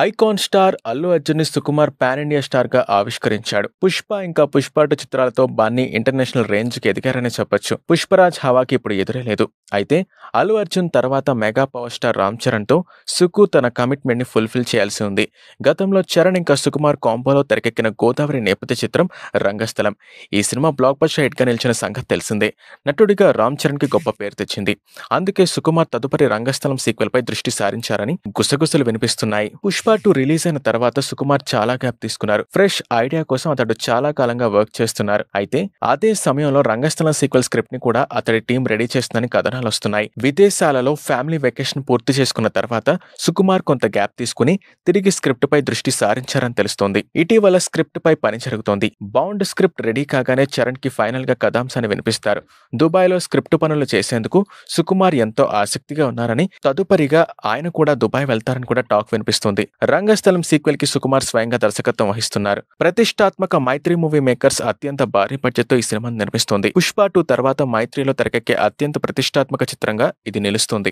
Icon star Allu Arjun Sukumar pan India star గా ఆవిష్కరించాడు. పుష్ప ఇంకా పుష్ప 2 చిత్రాలతో బన్నీ ఇంటర్నేషనల్ రేంజ్ కి ఎదిగారనే చెప్పొచ్చు. పుష్పరాజ్ హవాకి ఇప్పుడు ఎదురే లేదు. అయితే అల్లు అర్జున్ తర్వాత mega power star Ram Charan తో సుకు తన కమిట్మెంట్ ని ఫుల్ఫిల్ చేయాల్సి ఉంది. గతంలో చరణ్ ఇంకా సుకుమార్ కాంబోలో తెరకెక్కిన గోదావరి నేపథ్య చిత్రం రంగస్థలం. ఈ సినిమా బ్లాక్ బస్టర్ హిట్ గా నిలిచిన సంగతి తెలిసిందే. నటుడిగా రామ్ చరణ్ కి గొప్ప పేరు తెచ్చింది. అందుకే సుకుమార్ తదుపరి రంగస్థలం సీక్వెల్ పై దృష్టి సారించారని గుసగుసలు వినిపిస్తున్నాయి. పుష్ప 2 రిలీజ్ అయిన తర్వాత సుకుమార్ చాలా గ్యాప్ తీసుకున్నారు. ఫ్రెష్ ఐడియా కోసం అతడు చాలా కాలంగా వర్క్ చేస్తున్నారు. అయితే అదే సమయంలో రంగస్థలం సీక్వెల్ స్క్రిప్ట్ ని కూడా అతడి టీం రెడీ చేస్తుందని కథనాలు వస్తున్నాయి. విదేశాలలో ఫ్యామిలీ వెకేషన్ పూర్తి చేసుకున్న తర్వాత సుకుమార్ కొంత గ్యాప్ తీసుకుని తిరిగి స్క్రిప్ట్ పై దృష్టి సారించారని తెలుస్తోంది. ఇటీవల స్క్రిప్ట్ పై పని జరుగుతోంది. బౌండ్ స్క్రిప్ట్ రెడీ కాగానే చరణ్ కి ఫైనల్ గా కథాంశాన్ని వినిపిస్తారు. దుబాయ్ లో స్క్రిప్ట్ పనులు చేసేందుకు సుకుమార్ ఎంతో ఆసక్తిగా ఉన్నారని, తదుపరిగా ఆయన కూడా దుబాయ్ వెళ్తారని కూడా టాక్ వినిపిస్తుంది. రంగస్థలం సీక్వెల్ కి సుకుమార్ స్వయంగా దర్శకత్వం వహిస్తున్నారు. ప్రతిష్టాత్మక మైత్రి మూవీ మేకర్స్ అత్యంత భారీ బడ్జెట్ తో ఈ సినిమాను నిర్మిస్తోంది. పుష్ప 2 తర్వాత మైత్రిలో తెరకెక్కే అత్యంత ప్రతిష్టాత్మక చిత్రంగా ఇది నిలుస్తుంది.